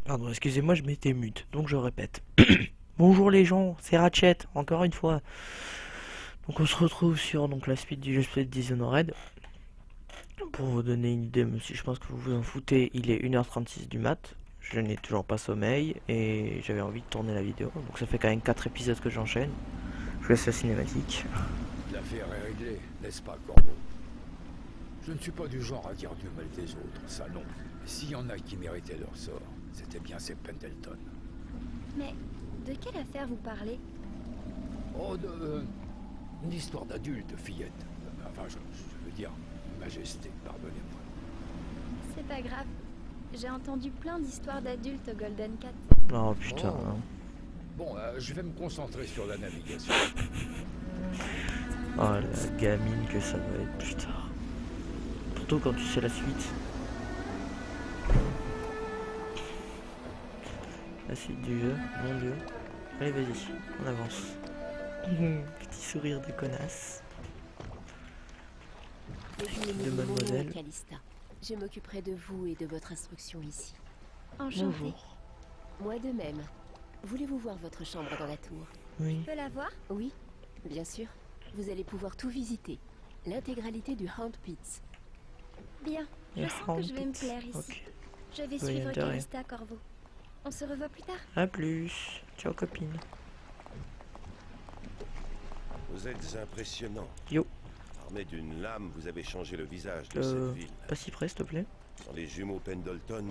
Pardon, excusez-moi, je m'étais mute, donc je répète. Bonjour les gens, c'est Ratchet, encore une fois. Donc on se retrouve sur donc, la suite du Just Play Dishonored. Pour vous donner une idée, même si je pense que vous vous en foutez, il est 1h36 du mat. Je n'ai toujours pas sommeil et j'avais envie de tourner la vidéo. Donc ça fait quand même 4 épisodes que j'enchaîne. Je vous laisse la cinématique. L'affaire est réglée, n'est-ce pas, Corbeau? Je ne suis pas du genre à dire du mal des autres, ça non. S'il y en a qui méritaient leur sort, c'était bien ces Pendleton. Mais de quelle affaire vous parlez? Oh, une histoire d'adulte, fillette. Enfin, je veux dire, majesté, pardonnez-moi. C'est pas grave. J'ai entendu plein d'histoires d'adultes au Golden Cat. Oh putain. Oh. Bon, je vais me concentrer sur la navigation. Oh la gamine que ça va être plus tard. Surtout quand tu sais la suite. La suite du jeu, mon dieu. Allez vas-y, on avance. Petit sourire de connasse. De mademoiselle. Calista. Je m'occuperai de vous et de votre instruction ici. Enchantée. Bonjour. Moi de même. Voulez-vous voir votre chambre dans la tour? Oui. Je peux la voir? Oui, bien sûr. Vous allez pouvoir tout visiter. L'intégralité du Hound Pits. Bien. Je sens que je vais me plaire ici. Ok. Je vais Oui, suivre intérêt. Calista Corvo. On se revoit plus tard. A plus. Ciao copine. Vous êtes impressionnant. Yo. Armé d'une lame, vous avez changé le visage de cette ville. Pas si près s'il te plaît. Sans les jumeaux Pendleton,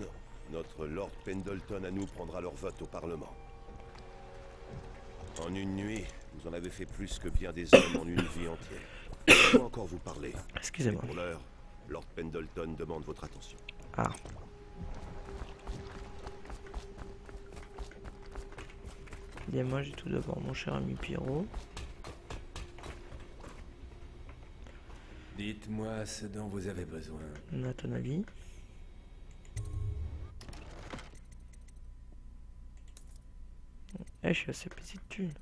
notre Lord Pendleton à nous prendra leur vote au Parlement. En une nuit, vous en avez fait plus que bien des hommes en une vie entière. Je peux encore vous parler. Excusez-moi. Pour l'heure, Lord Pendleton demande votre attention. Ah. Bien moi j'ai tout d'abord mon cher ami Pierrot. Dites-moi ce dont vous avez besoin. À ton avis. Eh, je suis assez petite thune.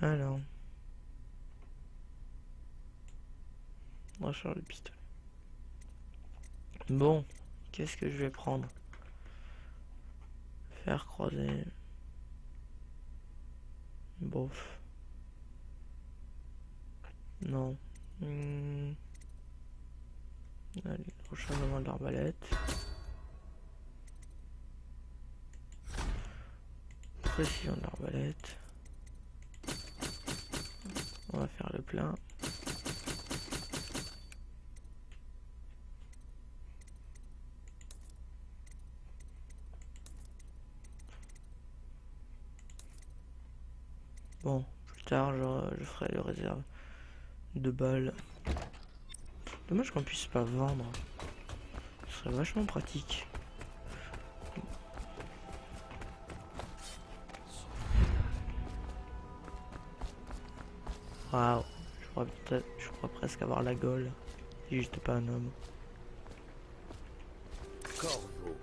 Alors. On va changer le pistolet. Bon, qu'est-ce que je vais prendre? Faire croiser. Bof. Non. Allez, rechargement d'arbalète. Précision d'arbalète. On va faire le plein. Bon, plus tard je ferai le réserve de balles. Dommage qu'on puisse pas vendre. Ce serait vachement pratique. Waouh, je crois presque avoir la gaule. C'est juste pas un homme. Corvo,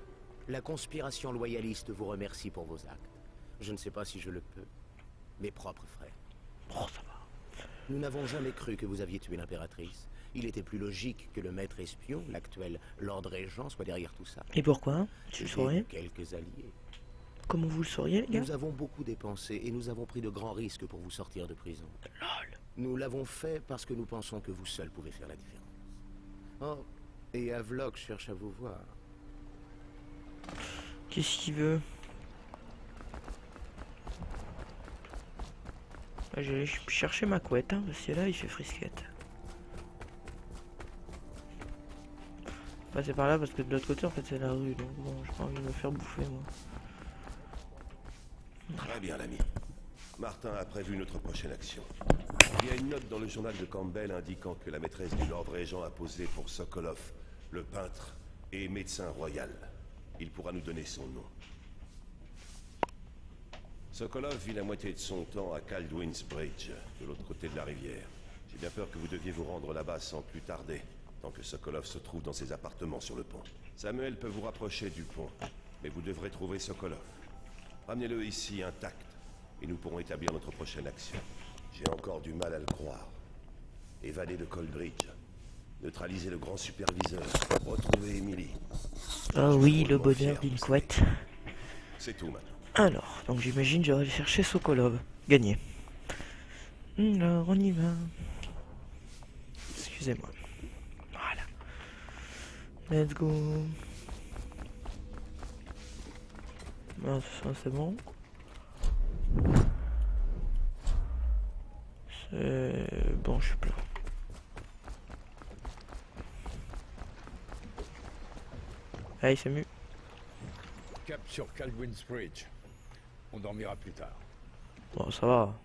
la conspiration loyaliste vous remercie pour vos actes. Je ne sais pas si je le peux. Mes propres frères. Oh, ça va. Nous n'avons jamais cru que vous aviez tué l'impératrice. Il était plus logique que le maître espion, l'actuel Lord Régent, soit derrière tout ça. Et pourquoi? Tu le J'ai saurais? quelques alliés. Comment vous le sauriez, les gars? Nous avons beaucoup dépensé et nous avons pris de grands risques pour vous sortir de prison. Lol. Nous l'avons fait parce que nous pensons que vous seul pouvez faire la différence. Oh, et Havelock cherche à vous voir. Qu'est-ce qu'il veut? Ah, j'allais chercher ma couette, hein, parce que là il fait frisquette. Passer par là parce que de l'autre côté en fait c'est la rue, donc bon, j'ai pas envie de me faire bouffer moi. Très bien, l'ami. Martin a prévu notre prochaine action. Il y a une note dans le journal de Campbell indiquant que la maîtresse du Lord Régent a posé pour Sokolov, le peintre et médecin royal. Il pourra nous donner son nom. Sokolov vit la moitié de son temps à Kaldwin's Bridge, de l'autre côté de la rivière. J'ai bien peur que vous deviez vous rendre là-bas sans plus tarder, tant que Sokolov se trouve dans ses appartements sur le pont. Samuel peut vous rapprocher du pont, mais vous devrez trouver Sokolov. Ramenez-le ici intact, et nous pourrons établir notre prochaine action. J'ai encore du mal à le croire. Évader de Coldridge. Neutraliser le grand superviseur. Retrouver Emily. Ah oui, le bonheur d'une couette. C'est tout maintenant. Alors, donc j'imagine j'aurais aller chercher Sokolov. Gagné. Alors, on y va. Excusez-moi. Voilà. Let's go. Ah, ça c'est bon. C'est bon, je suis plein. Allez, c'est mieux. Cap sur Kaldwin's Bridge. On dormira plus tard. Bon, ça va.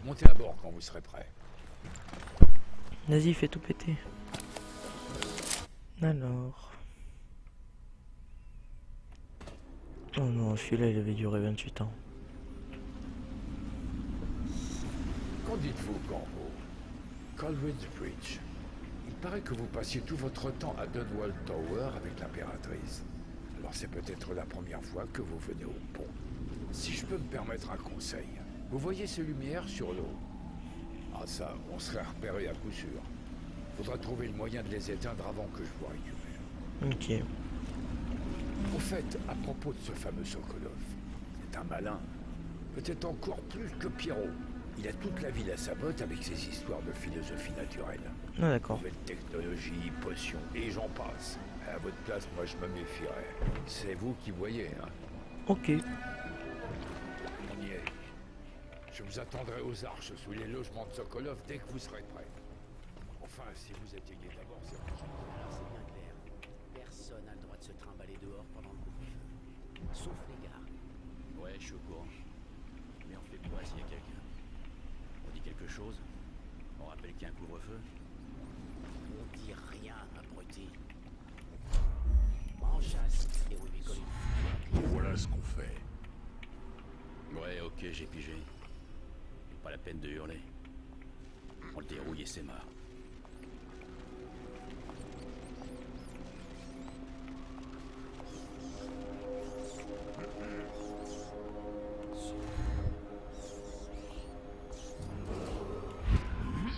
Montez à bord quand vous serez prêts. Vas-y, fais tout péter. Alors. Oh non, celui-là, il avait duré 28 ans. Qu'en dites-vous, Corvo? Kaldwin's Bridge. Il paraît que vous passiez tout votre temps à Dunwall Tower avec l'impératrice. Alors c'est peut-être la première fois que vous venez au pont. Si je peux me permettre un conseil, vous voyez ces lumières sur l'eau? Ah ça, on serait repéré à coup sûr. Faudra trouver le moyen de les éteindre avant que je vous récupère. Ok. Au fait, à propos de ce fameux Sokolov, c'est un malin. Peut-être encore plus que Pierrot. Il a toute la ville à sa botte avec ses histoires de philosophie naturelle. Ah d'accord. Nouvelle technologie, potions, et j'en passe. À votre place, moi je me méfierais. C'est vous qui voyez, hein. Ok. On y est. Je vous attendrai aux arches sous les logements de Sokolov dès que vous serez prêts. Enfin, si vous étayez d'abord, c'est Alors c'est bien clair. Personne n'a le droit de se trimballer dehors pendant le couvre-feu. Sauf les gardes. Ouais, je suis au courant. Mais on fait quoi s'il y a quelqu'un? On dit quelque chose? On rappelle qu'il y a un couvre-feu? On dit rien, abruti. En chasse, et oui, Colin. Voilà ce qu'on fait. Ouais, ok, j'ai pigé. Pas la peine de hurler. On le dérouille et c'est marre.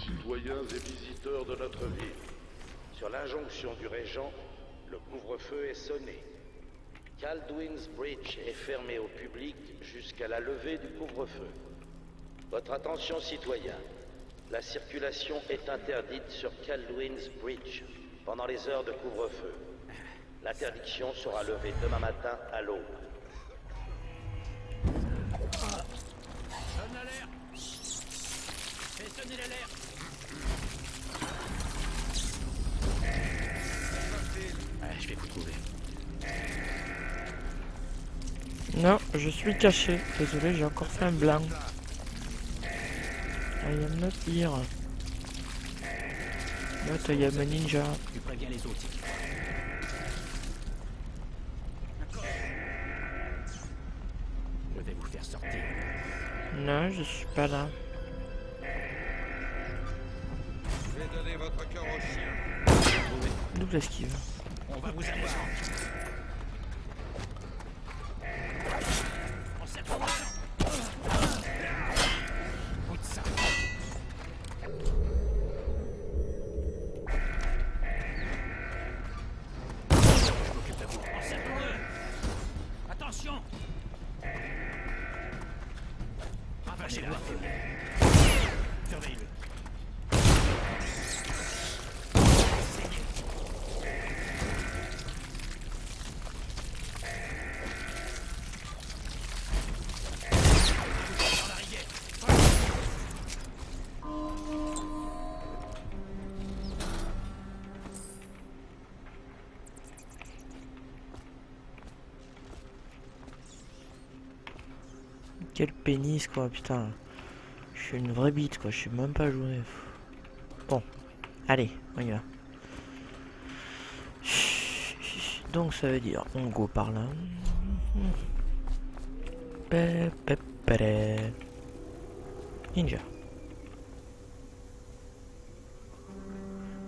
Citoyens et visiteurs de notre ville, sur l'injonction du régent, le couvre-feu est sonné. Kaldwin's Bridge est fermé au public jusqu'à la levée du couvre-feu. Votre attention, citoyens. La circulation est interdite sur Kaldwin's Bridge pendant les heures de couvre-feu. L'interdiction sera levée demain matin à l'aube. Sonne l'alerte! Fais sonner l'alerte! Je vais vous trouver. Non, je suis caché. Désolé, j'ai encore fait un blanc. I am not here. Not I am a ninja. Tu préviens les autres. Je vais vous faire sortir. Non, je suis pas là. Je vais donner votre cœur au chien. Double esquive. On va vous avoir. On s'est pas Écoute ça. Je m'occupe de vous. On s'est attention. Ravagez-le. Surveillez-le. Quel pénis quoi, putain. Je suis une vraie bite quoi, je sais même pas jouer. Bon, allez, on y va. Donc ça veut dire, on go par là. Ninja.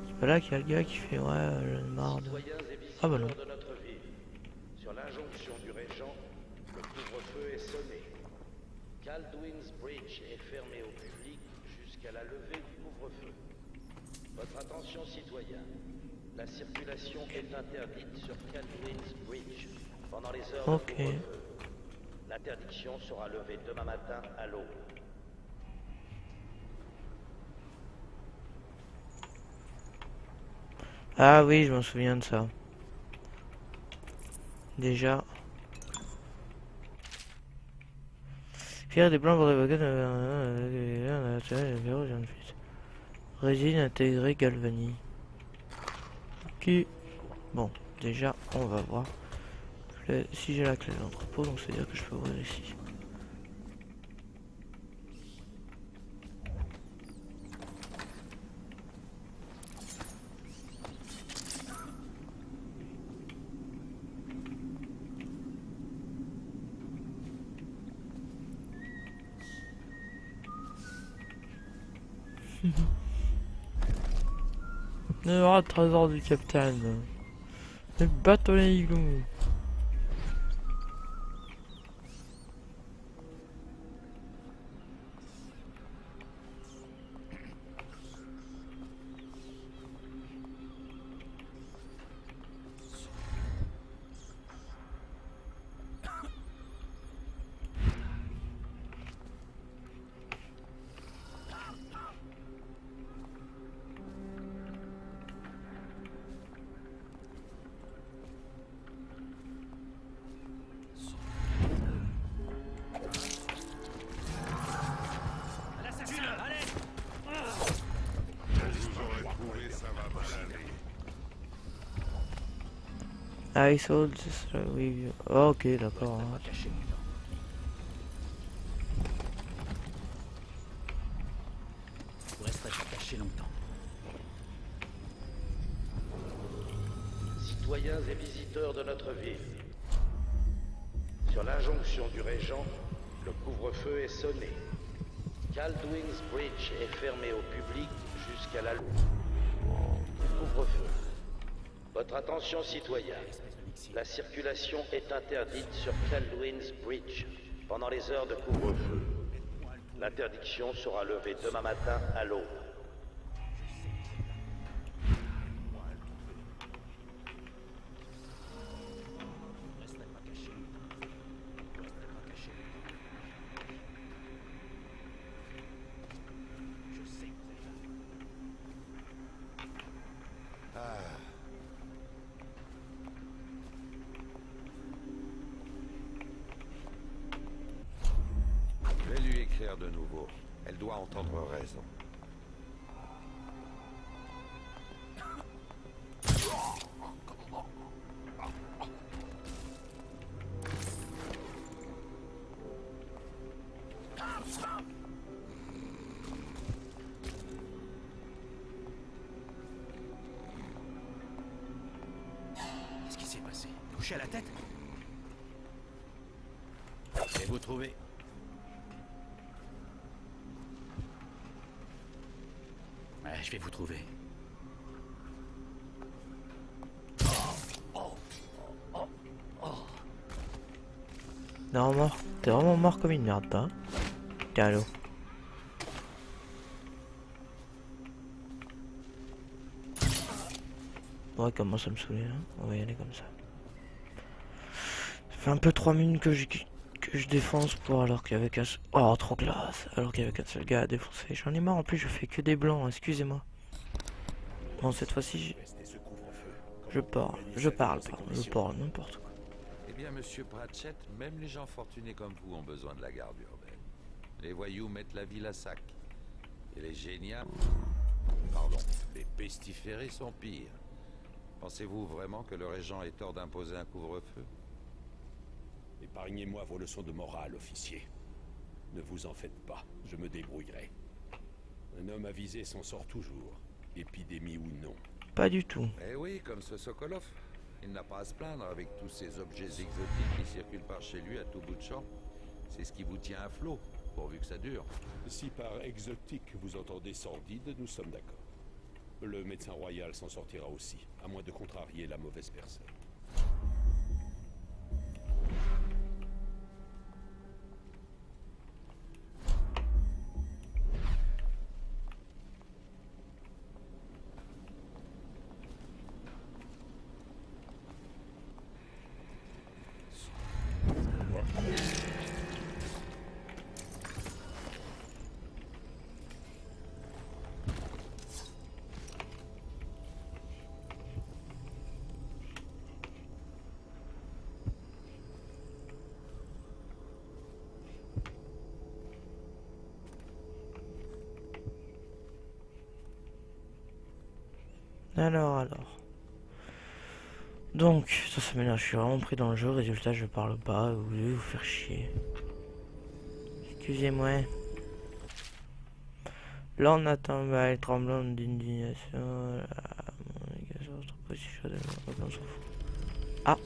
C'est pas là qu'il y a le gars qui fait ouais, je marre de... Ah bah non. Kaldwin's Bridge est fermé au public jusqu'à la levée du couvre-feu. Votre attention, citoyens. La circulation est interdite sur Kaldwin's Bridge pendant les heures de couvre-feu. L'interdiction sera levée demain matin à l'aube. Ah oui, je m'en souviens de ça. Déjà. Faire des plans pour évoquer résine intégrée galvanie. Ok. Bon, déjà, on va voir. Si j'ai la clé de l'entrepôt, donc c'est-à-dire que je peux ouvrir ici. Le trésor du capitaine. Le bateau igloo. I sold this, oui. Oh, ok, d'accord. Vous resterez pas caché longtemps. Citoyens et visiteurs de notre ville. Sur l'injonction du régent, le couvre-feu est sonné. Kaldwin's Bridge est fermé au public jusqu'à la levée du couvre-feu. Votre attention, citoyens. La circulation est interdite sur Kaldwin's Bridge pendant les heures de couvre-feu. L'interdiction sera levée demain matin à l'aube. Je vais lui écrire de nouveau. Elle doit entendre raison. Qu'est-ce qui s'est passé? Touché à la tête? Et vous trouvez? Ouais, je vais vous trouver. Non, mort. T'es vraiment mort comme une merde, hein. Tiens, allô. Ouais, commence à me saouler, hein. On va y aller comme ça. Ça fait un peu 3 minutes que je défonce pour alors qu'il y avait qu'un seul... Oh, trop classe. Alors qu'il y avait qu'un seul gars à défoncer. J'en ai marre, en plus je fais que des blancs, excusez-moi. Bon, cette fois-ci, je parle n'importe quoi. Eh bien, monsieur Pratchett, même les gens fortunés comme vous ont besoin de la garde urbaine. Les voyous mettent la ville à sac. Et les géniaux... Pardon, les pestiférés sont pires. Pensez-vous vraiment que le régent ait tort d'imposer un couvre-feu? Épargnez-moi vos leçons de morale, officier. Ne vous en faites pas, je me débrouillerai. Un homme avisé s'en sort toujours, épidémie ou non. Pas du tout. Eh oui, comme ce Sokolov. Il n'a pas à se plaindre avec tous ces objets exotiques qui circulent par chez lui à tout bout de champ. C'est ce qui vous tient à flot, pourvu que ça dure. Si par exotique vous entendez sordide, nous sommes d'accord. Le médecin royal s'en sortira aussi, à moins de contrarier la mauvaise personne. Alors. Donc, ça m'énerve, je suis vraiment pris dans le jeu, résultat je parle pas, vous voulez vous faire chier. Excusez-moi. Là on attend bail tremblant d'indignation. Ah.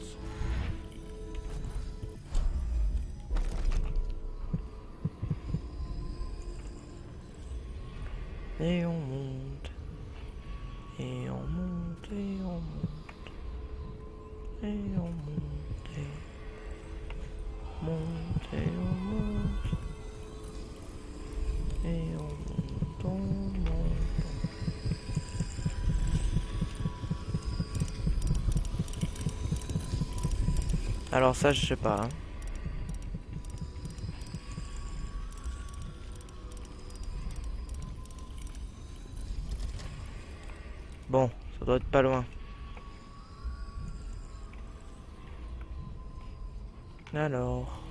Et on monte. Et on monte, et on monte. Et on monte, et monte, et on monte. Et on monte, on monte. Alors ça, je sais pas. Hein. Bon, ça doit être pas loin. Alors...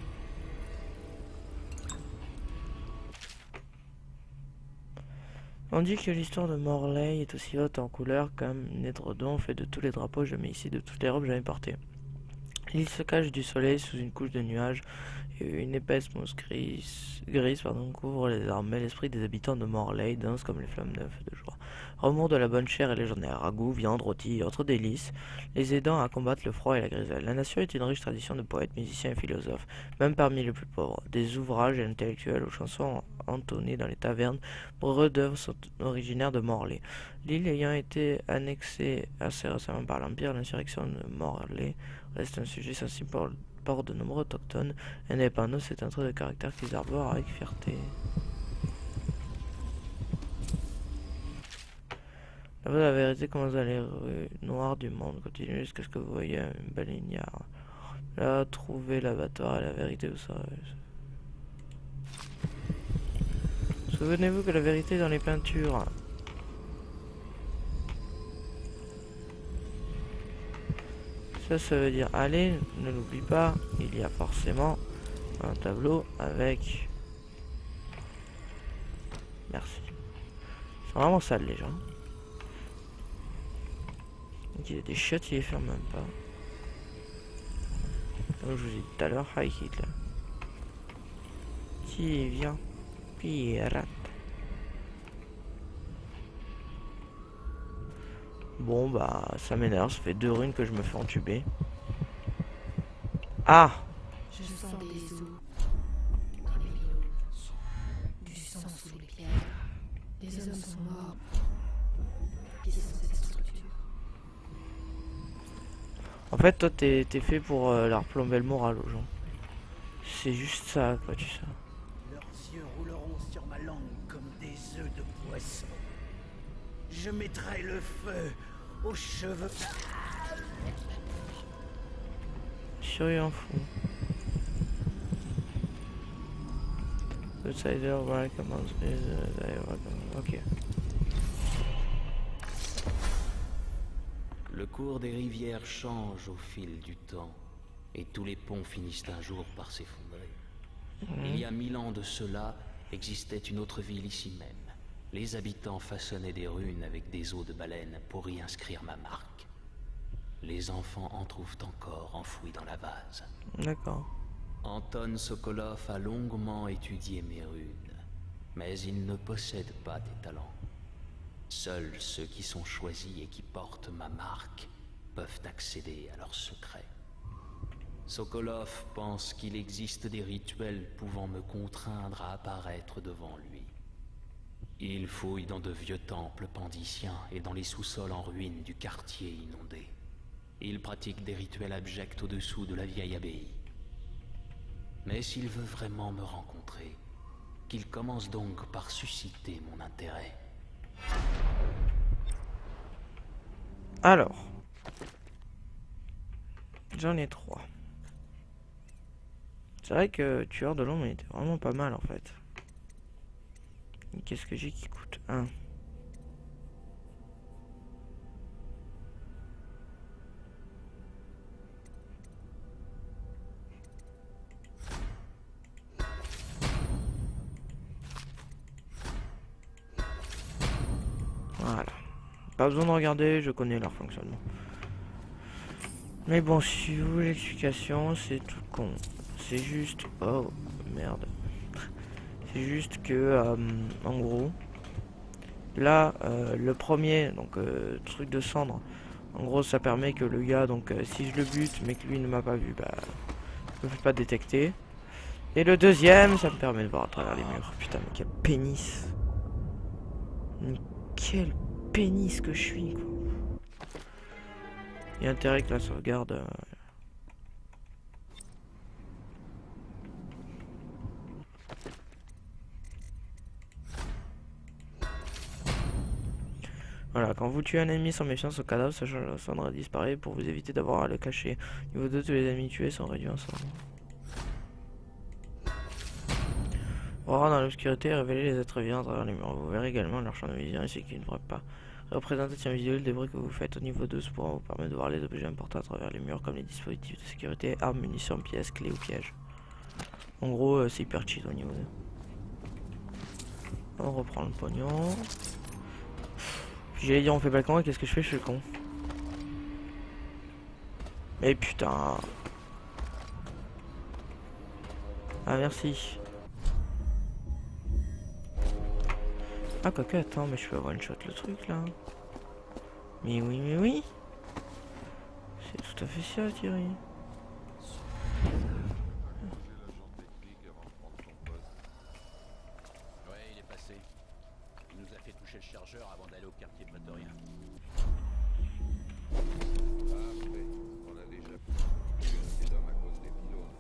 On dit que l'histoire de Morley est aussi haute en couleur comme une édredon fait de tous les drapeaux jamais ici, de toutes les robes jamais portées. L'île se cache du soleil sous une couche de nuages et une épaisse mousse grise couvre les arbres, mais l'esprit des habitants de Morley danse comme les flammes d'un feu de joie. Remous de la bonne chair et légionnaire, ragoût, viande, rôti et autres délices, les aidant à combattre le froid et la grisaille. La nation est une riche tradition de poètes, musiciens et philosophes, même parmi les plus pauvres. Des ouvrages intellectuels aux chansons entonnées dans les tavernes, breux d'œuvres sont originaires de Morley. L'île ayant été annexée assez récemment par l'Empire, l'insurrection de Morley reste un sujet sensible pour de nombreux autochtones. Indépendance est un trait de caractère qu'ils arborent avec fierté. La vérité commence dans les rues noires du monde. Continue jusqu'à ce que vous voyez une baleinière. Là, trouvez l'abattoir et la vérité vous saurez. Souvenez-vous que la vérité est dans les peintures. Ça veut dire, allez, ne l'oublie pas, il y a forcément un tableau avec... Merci. C'est vraiment sale les gens. Donc, il y a des chiottes, il les ferme même pas. Comme je vous ai dit tout à l'heure, High Hitler. Qui vient, pirate. Bon bah ça m'énerve, ça fait 2 runes que je me fais entuber. Ah! Je sens des os, comme les lions, du sang sous les pierres. Les hommes sont morts. Qui sont cette structure? En fait toi t'es fait pour leur plomber le moral aux gens. C'est juste ça quoi, tu sais. Leurs yeux rouleront sur ma langue comme des œufs de poisson. Je mettrai le feu aux cheveux. Surveillant fou. Outsider, voilà comment ok. Le cours des rivières change au fil du temps, et tous les ponts finissent un jour par s'effondrer. Il y a 1000 ans de cela, existait une autre ville ici même. Les habitants façonnaient des runes avec des os de baleine pour y inscrire ma marque. Les enfants en trouvent encore enfouis dans la vase. D'accord. Anton Sokolov a longuement étudié mes runes, mais il ne possède pas des talents. Seuls ceux qui sont choisis et qui portent ma marque peuvent accéder à leurs secrets. Sokolov pense qu'il existe des rituels pouvant me contraindre à apparaître devant lui. Il fouille dans de vieux temples pandiciens et dans les sous-sols en ruine du quartier inondé. Il pratique des rituels abjects au-dessous de la vieille abbaye. Mais s'il veut vraiment me rencontrer, qu'il commence donc par susciter mon intérêt. Alors, j'en ai 3. C'est vrai que Tueur de l'ombre était vraiment pas mal en fait. Qu'est-ce que j'ai qui coûte 1? Voilà. Pas besoin de regarder, je connais leur fonctionnement. Mais bon, si vous voulez l'explication, c'est tout con. C'est juste... Oh, merde. C'est juste que, en gros... Là, le premier, donc truc de cendre, en gros ça permet que le gars, donc si je le bute mais que lui ne m'a pas vu, bah je me fais pas détecter. Et le deuxième, ça me permet de voir à travers les murs. Putain mais quel pénis. Mais quel pénis que je suis quoi. Il y a intérêt que la sauvegarde... Voilà, quand vous tuez un ennemi sans méfiance au cadavre, sa cendre disparaît pour vous éviter d'avoir à le cacher. Niveau 2, tous les ennemis tués sont réduits en cendre. Voir dans l'obscurité et révéler les êtres vivants à travers les murs. Vous verrez également leur champ de vision ainsi qu'ils ne pourraient pas représenter visuel des bruits que vous faites. Au niveau 2, ce pourra vous permettre de voir les objets importants à travers les murs comme les dispositifs de sécurité, armes, munitions, pièces, clés ou pièges. En gros, c'est hyper cheat au niveau 2. On reprend le pognon. J'allais dire on fait pas le con et qu'est-ce que je fais? Je suis le con. Mais putain. Ah merci. Ah quoique attends mais je peux one shot le truc là. Mais oui. C'est tout à fait ça Thierry. Ouais, il est passé. Il nous a fait toucher le chargeur avant d'aller au quartier prétorien. Parfait. On a déjà eu assez d'hommes à cause des pylônes.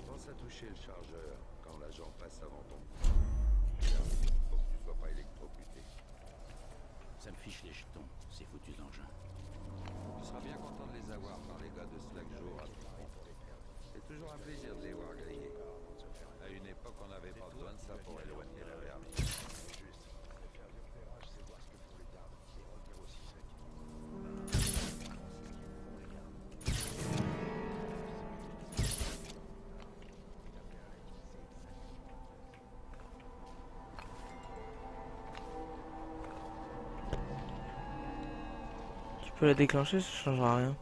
Pense à toucher le chargeur quand l'agent passe avant ton coup. Faut que tu sois pas électrocuté. Ça me fiche les jetons, ces foutus engins. Tu seras bien content de les avoir par les gars de Slackjaw. C'est toujours un plaisir de les voir griller. À une époque, on n'avait pas besoin de ça pour éloigner la vermine. Tu peux la déclencher, ça changera rien.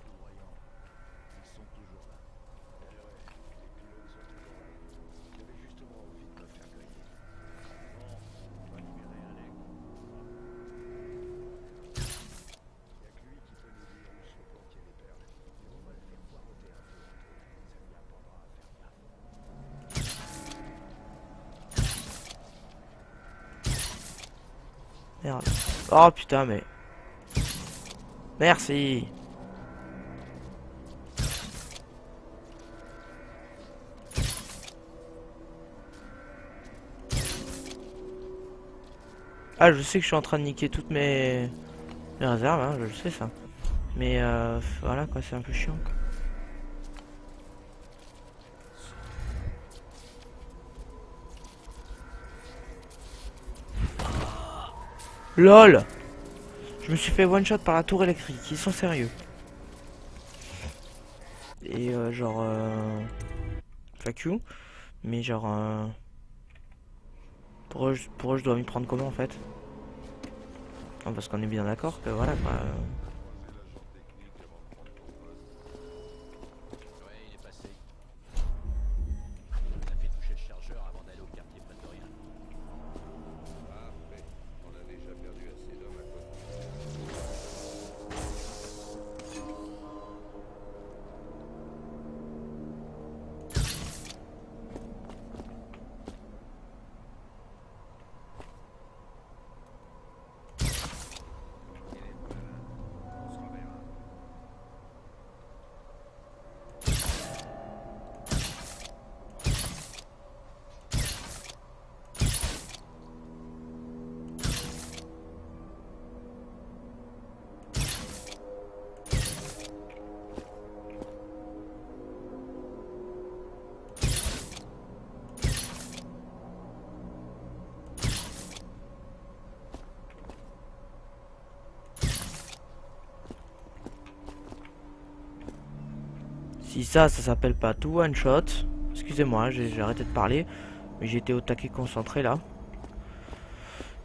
Merde. Oh putain mais... Merci. Ah je sais que je suis en train de niquer toutes mes réserves, hein, je le sais ça. Mais voilà quoi, c'est un peu chiant quoi. LOL. Je me suis fait one shot par la tour électrique, ils sont sérieux. Et genre fuck you. Mais genre pour eux je dois m'y prendre comment en fait? Non, parce qu'on est bien d'accord que voilà quoi. Ouais, il est passé. Il nous a fait toucher le chargeur avant d'aller au quartier prétorien. Parfait. On a déjà perdu assez d'hommes à cause Si ça s'appelle pas tout one shot. Excusez-moi, j'ai arrêté de parler. Mais j'étais au taquet concentré là.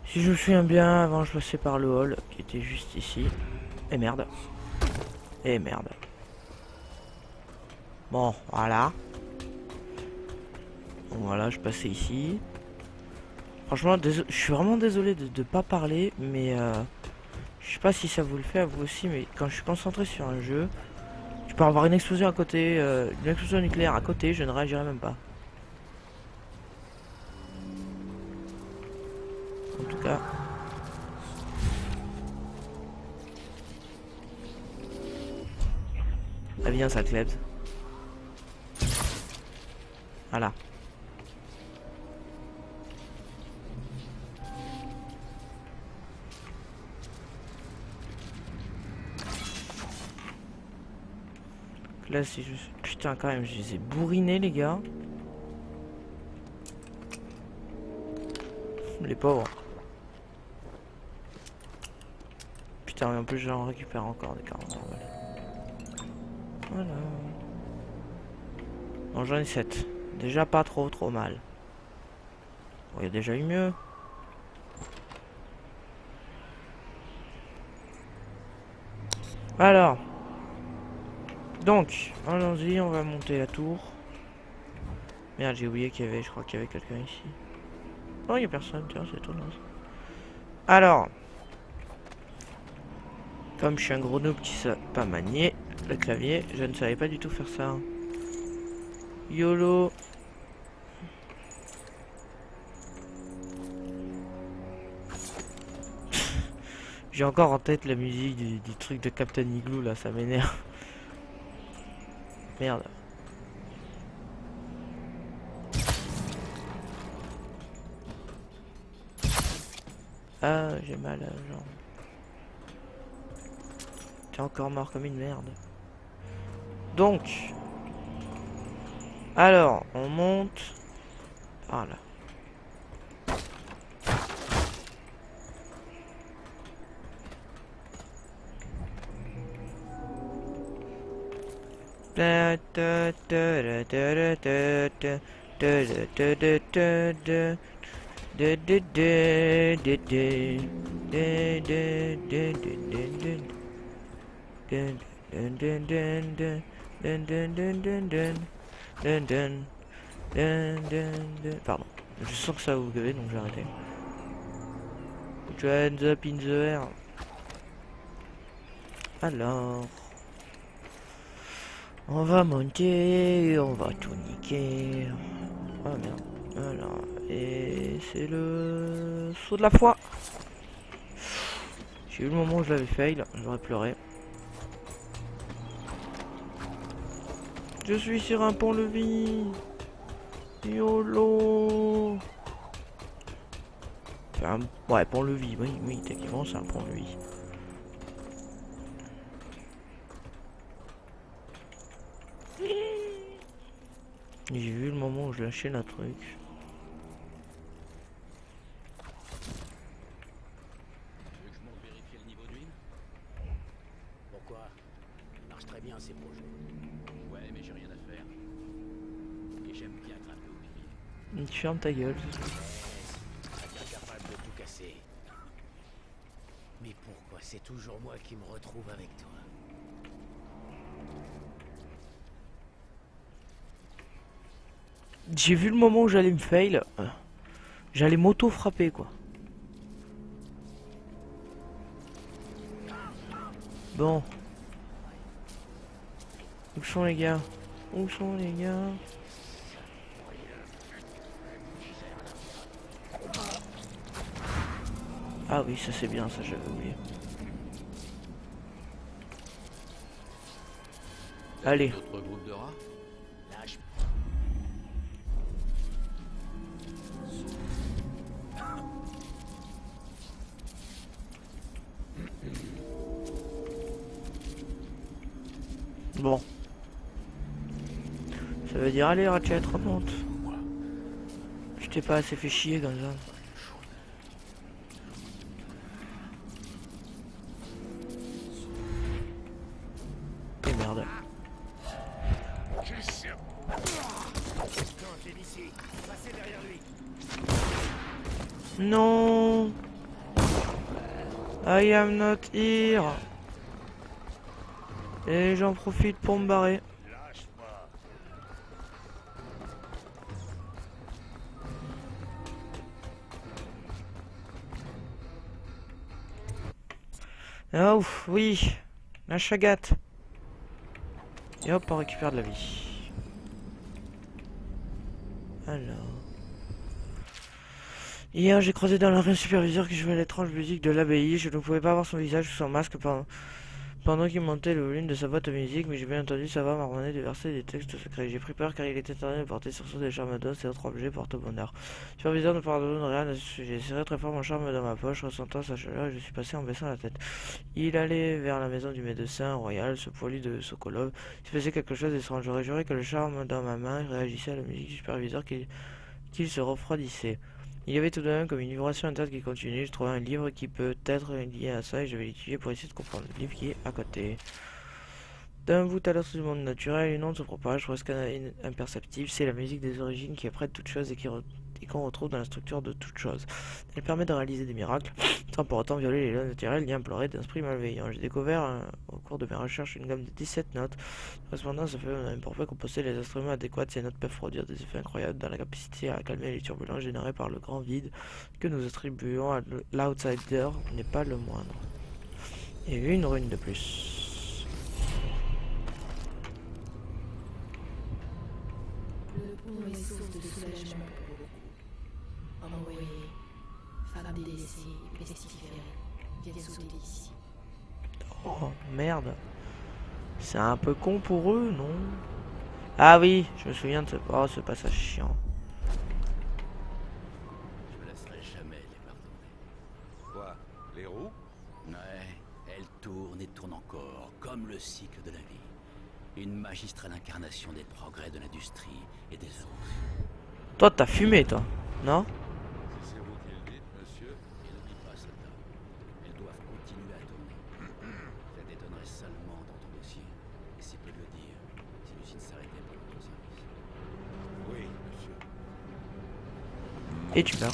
Si je me souviens bien, avant je passais par le hall qui était juste ici. Et merde. Et merde. Bon, voilà. Bon, voilà, je passais ici. Franchement, je suis vraiment désolé de pas parler, mais je sais pas si ça vous le fait à vous aussi, mais quand je suis concentré sur un jeu, je peux avoir une explosion à côté, une explosion nucléaire à côté, je ne réagirai même pas. En tout cas. Ah bien ça, Klebs. Voilà. Là, si je... Putain, quand même, je les ai bourrinés, les gars. Les pauvres. Putain, mais en plus, j'en récupère encore des 40. Voilà. Bon, j'en ai 7. Déjà pas trop mal. Bon, il y a déjà eu mieux. Alors. Donc, allons-y, on va monter la tour. Merde, j'ai oublié qu'il y avait, je crois qu'il y avait quelqu'un ici. Non, il n'y a personne, tiens, c'est étonnant. Alors. Comme je suis un gros noob qui sait pas manier le clavier, je ne savais pas du tout faire ça. YOLO. J'ai encore en tête la musique du truc de Captain Igloo là, ça m'énerve. Merde. Ah, j'ai mal à la jambe. T'es encore mort comme une merde. Donc. Alors, on monte. Ah là. Pardon, je sens que ça va vous gueuler donc j'ai arrêté. Put your hands up in the air. Alors, on va monter, on va tout niquer. Oh merde, voilà. Et c'est le saut de la foi. J'ai eu le moment où je l'avais fail, j'aurais pleuré. Je suis sur un pont-levis. YOLO. Enfin, ouais, pont-levis, oui, techniquement c'est un pont-levis. J'ai vu le moment où je lâchais la truc. Pourquoi? Il marche très bien ces projets. Ouais, mais j'ai rien à faire. Et j'aime bien grimper au pied. Ferme ta gueule. Très bien capable de tout casser. Mais pourquoi c'est toujours moi qui me retrouve avec toi? J'ai vu le moment où j'allais me fail. J'allais m'auto-frapper quoi. Bon. Où sont les gars? Où sont les gars? Ah oui, ça c'est bien, ça j'avais oublié. Allez. D'autres groupes de rats? Lâche. Bon. Ça veut dire allez Ratchet, remonte. Je t'ai pas assez fait chier comme ça. Et merde. Non. I am not here. Et j'en profite pour me barrer. Ah ouf, oui. La chagate. Et hop, on récupère de la vie. Alors. Hier, j'ai croisé dans la rue un superviseur qui jouait l'étrange musique de l'abbaye. Je ne pouvais pas voir son visage ou son masque pendant qu'il montait le volume de sa boîte à musique, mais j'ai bien entendu sa voix marmonner des versets et des textes secrets. J'ai pris peur car il était tenté de porter sur soi des charmes d'os et autres objets porte-bonheur. Le superviseur ne pardonne rien à ce sujet. J'ai serré très fort mon charme dans ma poche, ressentant sa chaleur, et je suis passé en baissant la tête. Il allait vers la maison du médecin royal, ce poilu de Sokolov. Il se faisait quelque chose d'étrange. J'aurais juré que le charme dans ma main réagissait à la musique du superviseur qu'il se refroidissait. Il y avait tout de même comme une vibration interne qui continue. Je trouvais un livre qui peut être lié à ça et je vais l'étudier pour essayer de comprendre. Le livre qui est à côté. D'un bout à l'autre du monde naturel, une onde se propage, presque imperceptible. C'est la musique des origines qui est près de toute chose et qu'on retrouve dans la structure de toute chose. Elle permet de réaliser des miracles, sans pour autant violer les lois naturelles ni implorer d'esprit malveillant. J'ai découvert au cours de mes recherches une gamme de 17 notes. Correspondant, ça fait n'importe qu'on possède les instruments adéquats. Ces notes peuvent produire des effets incroyables dans la capacité à calmer les turbulences générées par le grand vide que nous attribuons à l'outsider n'est pas le moindre. Et une rune de plus. Le pont est source de soulagement pour beaucoup. Hommes envoyés, femmes délaissées et pestiférées viennent sauter d'ici. Oh merde. C'est un peu con pour eux, non? Ah oui, je me souviens de ce passage chiant. Je me laisserai jamais les pardonner. Quoi? Les roues? Ouais, elles tournent et tournent encore, comme le cycle de la vie. Une magistrale incarnation des progrès de l'industrie et des hommes. Toi, t'as fumé, toi, non? Si c'est vous qui le dites, monsieur. Et ne dis pas, soldat. Elles doivent continuer à tourner. Ça détonnerait seulement dans ton dossier. Et c'est peu de le dire, si l'usine s'arrêtait pour notre service. Oui, monsieur. Et tu meurs.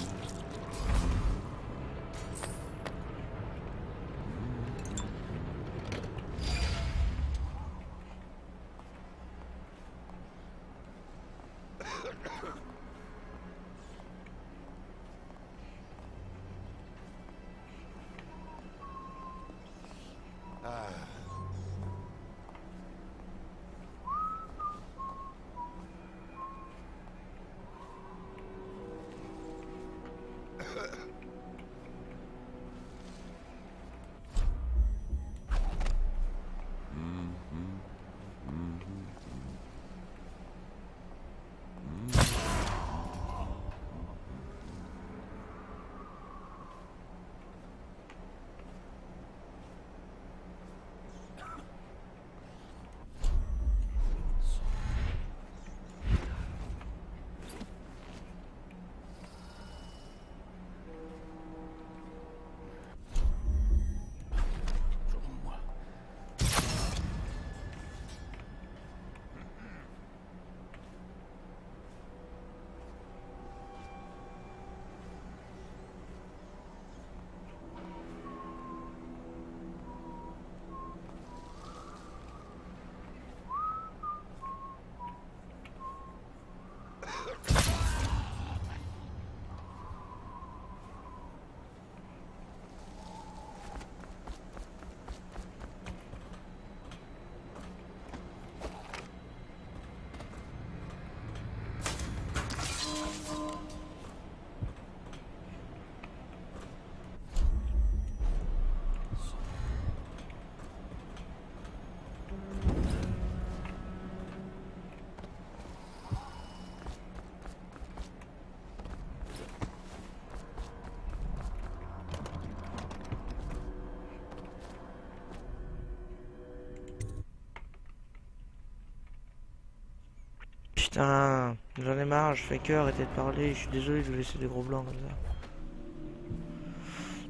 Putain, j'en ai marre, je fais que arrêter de parler, je suis désolé de vous laisser des gros blancs comme ça.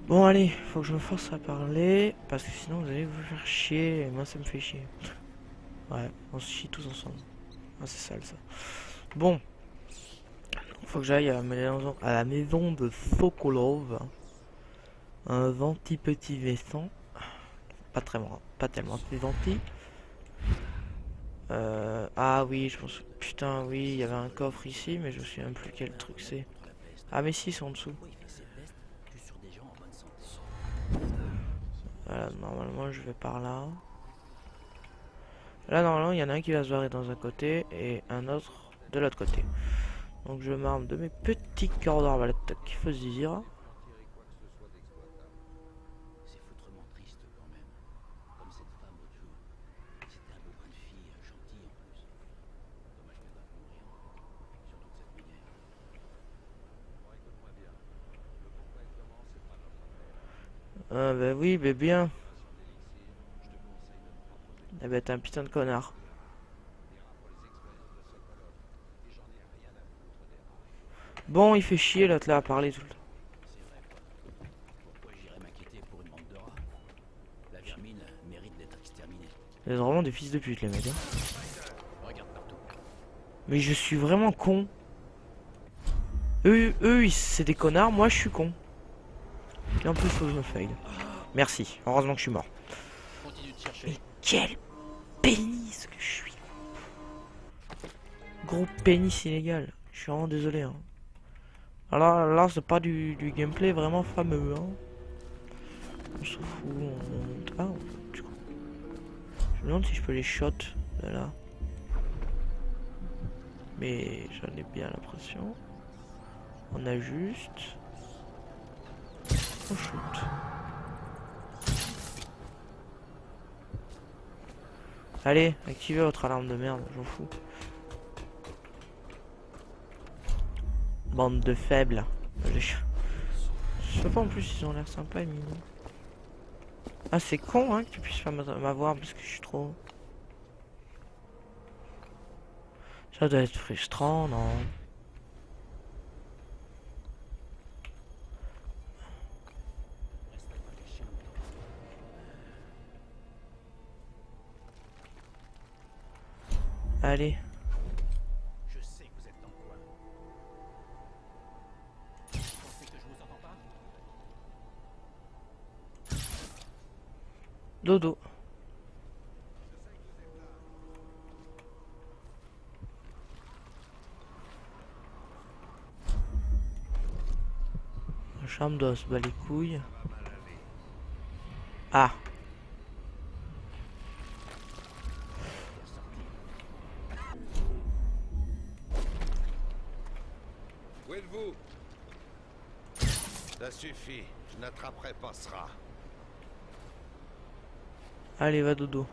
Bon allez, faut que je me force à parler, parce que sinon vous allez vous faire chier, et moi ça me fait chier. Ouais, on se chie tous ensemble. Ah c'est sale ça. Bon, faut que j'aille à la maison de Sokolov. Un gentil petit vaisseau. Pas tellement gentil. Ah oui, je pense. Putain, oui, il y avait un coffre ici, mais je me souviens plus quel truc c'est. Ah, mais si, c'est en dessous. Voilà, normalement, je vais par là. Là, normalement, il y en a un qui va se barrer dans un côté et un autre de l'autre côté. Donc, je m'arme de mes petits corps d'arbalète qui fassent dire. Ah bah oui, mais bien. Eh ben t'es un putain de connard. Bon, il fait chier l'autre là à parler tout le temps. Pourquoi j'irais m'inquiéter pour une bande de rats? La vermine mérite d'être exterminée. Vous êtes vraiment des fils de pute les mecs. Hein. Regarde partout. Mais je suis vraiment con. Eux c'est des connards, moi je suis con. Et en plus faut que je me fail. Merci, heureusement que je suis mort. Continue de chercher. Mais quel pénis que je suis. Gros pénis illégal. Je suis vraiment désolé. Hein. Alors là c'est pas du gameplay vraiment fameux. Hein. On se fout. Ah, du coup. Je me demande si je peux les shot de là. Mais j'en ai bien l'impression. On a juste. On shoot. Allez, activez votre alarme de merde, j'en fous. Bande de faibles. Je sais pas, en plus ils ont l'air sympas et mignons. Ah c'est con hein que tu puisses pas m'avoir parce que je suis trop... Ça doit être frustrant, non? Allez. Je sais que vous êtes dans le coin. Vous pensez que je vous entends pas? Dodo. La chambre d'os, bah les couilles. Ah. Où êtes-vous? Ça suffit, je n'attraperai pas ce rat. Allez, va dodo.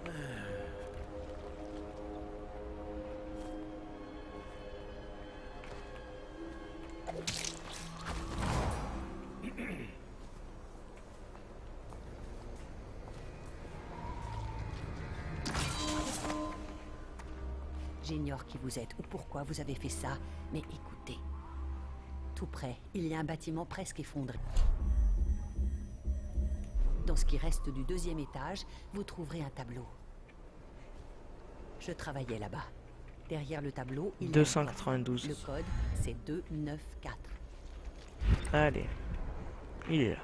J'ignore qui vous êtes ou pourquoi vous avez fait ça, mais écoutez. Tout près, il y a un bâtiment presque effondré. Dans ce qui reste du deuxième étage, vous trouverez un tableau. Je travaillais là-bas. Derrière le tableau, il y a 292. le code, c'est 294. Allez. Il est là.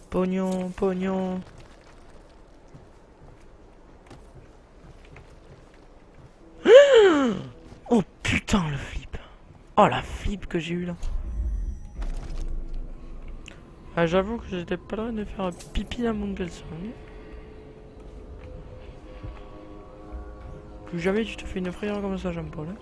Pognon, pognon. Oh putain le flip. Oh la flip que j'ai eu là. Ah j'avoue que j'étais pas loin de faire un pipi à mon caleçon. Plus jamais tu te fais une frayeur comme ça, Jean-Paul. Hein.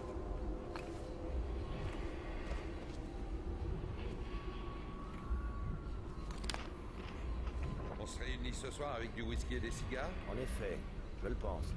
On se réunit ce soir avec du whisky et des cigares? En effet, je le pense.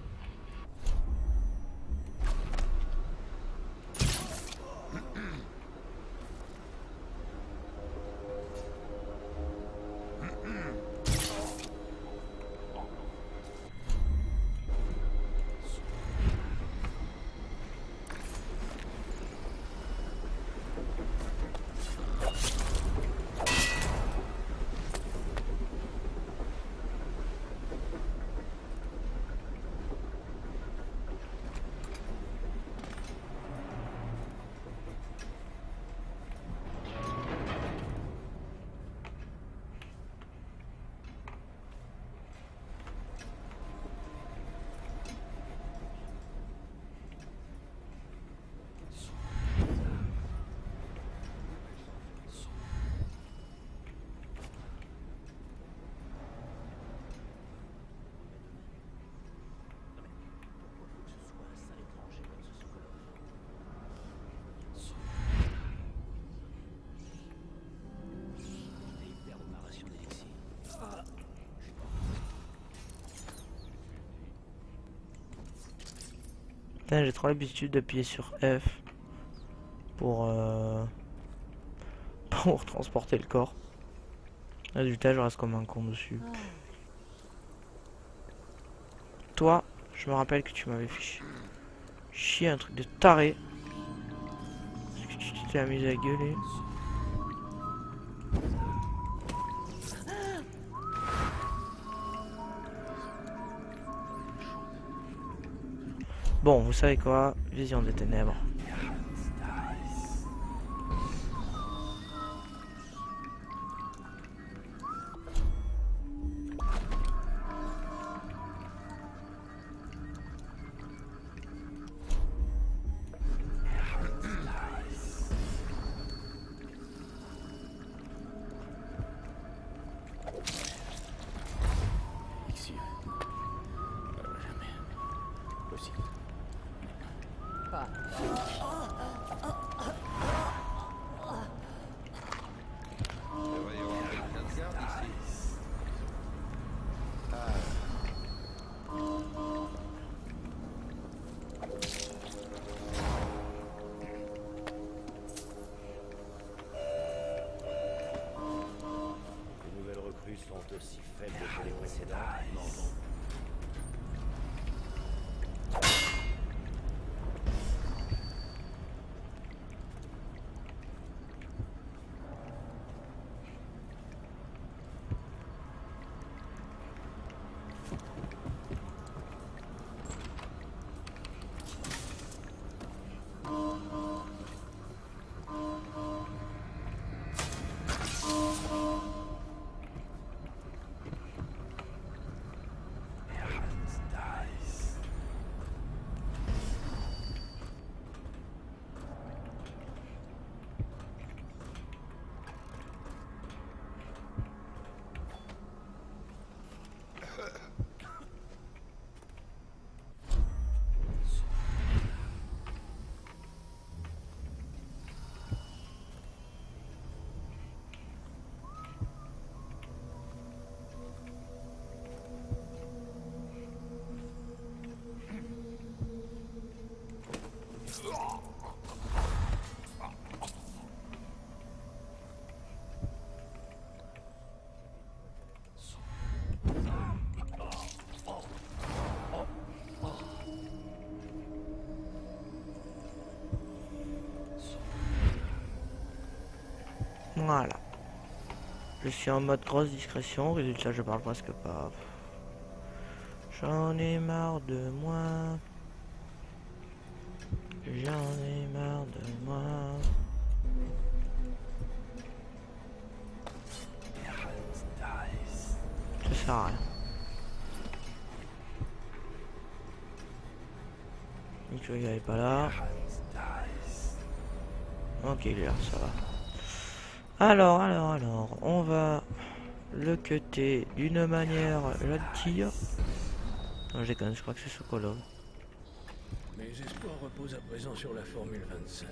Putain, j'ai trop l'habitude d'appuyer sur F pour pour transporter le corps. Résultat, je reste comme un con dessus. Toi, je me rappelle que tu m'avais fait chier un truc de taré. Parce que tu t'es amusé à gueuler. Bon, vous savez quoi? Vision des ténèbres. Les nouvelles recrues sont aussi faibles que les précédentes. Non. Voilà. Je suis en mode grosse discrétion, résultat je parle presque pas. J'en ai marre de moi. J'en ai marre de moi. Ça sert à rien. Donc il est pas là. Ok, il est là, ça va. Alors, on va le cutter d'une manière gentille. Non, je déconne, je crois que c'est Sokolov. Mes espoirs reposent à présent sur la Formule 25.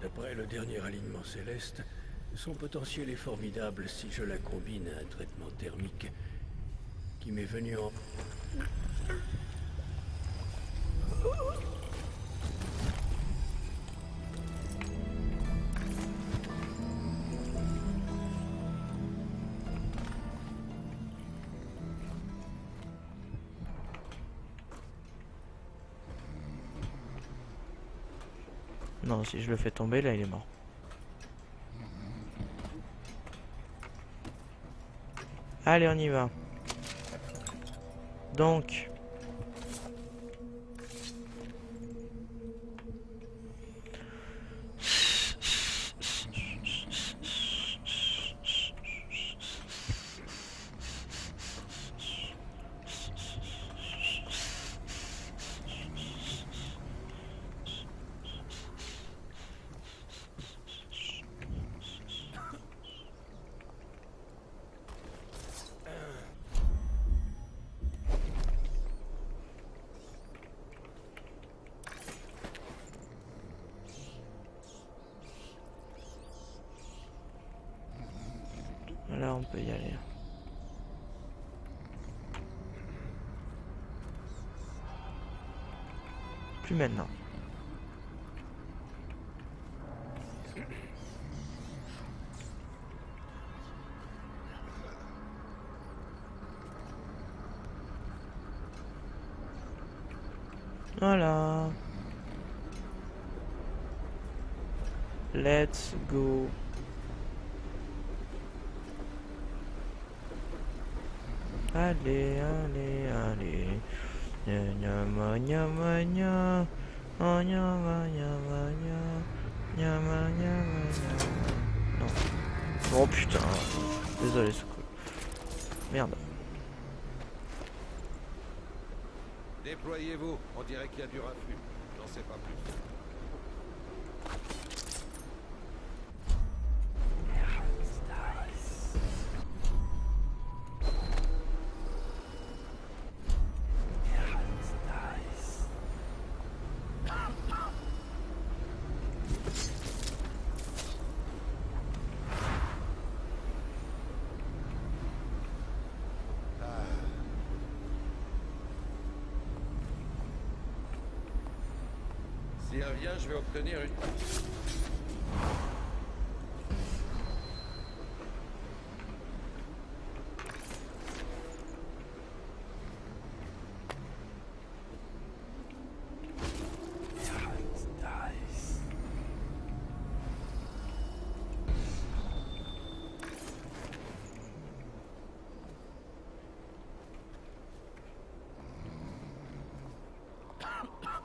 D'après le dernier alignement céleste, son potentiel est formidable si je la combine à un traitement thermique qui m'est venu en... Non, si je le fais tomber, là, il est mort. Allez, on y va. Donc... Là, on peut y aller. Plus maintenant. Voilà. Let's go. Allez, allez, allez. Nya nya ma nya ma nya. Oh nya ma nya ma nya. Nya ma nya ma nya. Non. Oh putain. Désolé, c'est cool. Merde. Déployez-vous, on dirait qu'il y a du raffut. J'en sais pas plus. S'il revient, je vais obtenir une...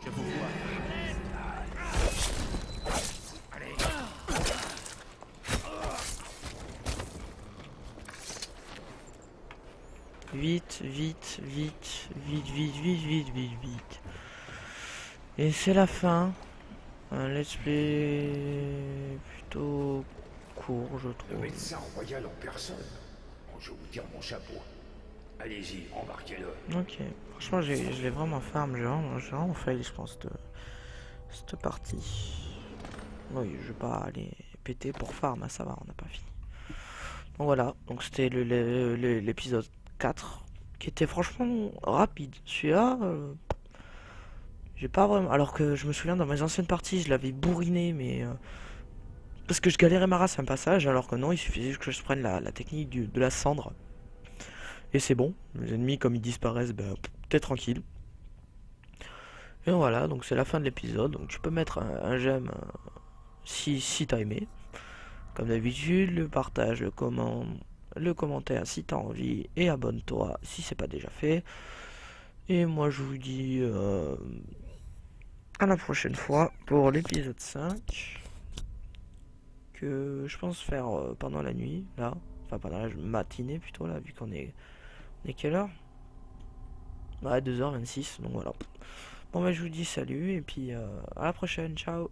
Je vous vois. Vite, vite, vite, vite, vite, vite, vite, vite, vite. Et c'est la fin. Un let's play plutôt court, je Le trouve. médecin royal en personne. Bon, je vous tire mon chapeau. Allez-y, embarquez-le. Ok, franchement, je l'ai vraiment farm, j'ai vraiment fail, je pense, de cette partie. Oui, je vais pas aller péter pour farm, hein, ça va, on n'a pas fini. Donc voilà, donc c'était l'épisode 4, qui était franchement rapide. Celui-là, j'ai pas vraiment... Alors que je me souviens, dans mes anciennes parties, je l'avais bourriné, mais... parce que je galérais ma race à un passage, alors que non, il suffisait que je prenne la technique de la cendre. Et c'est bon, les ennemis comme ils disparaissent, ben, t'es tranquille. Et voilà, donc c'est la fin de l'épisode. Donc tu peux mettre un j'aime si t'as aimé. Comme d'habitude, le partage, le commentaire si t'as envie. Et abonne-toi si c'est pas déjà fait. Et moi je vous dis à la prochaine fois pour l'épisode 5. Que je pense faire pendant la nuit, là. Enfin pendant la matinée plutôt, là, vu qu'on est... On est quelle heure? Ouais, 2h26, donc voilà. Bon bah je vous dis salut et puis à la prochaine, ciao.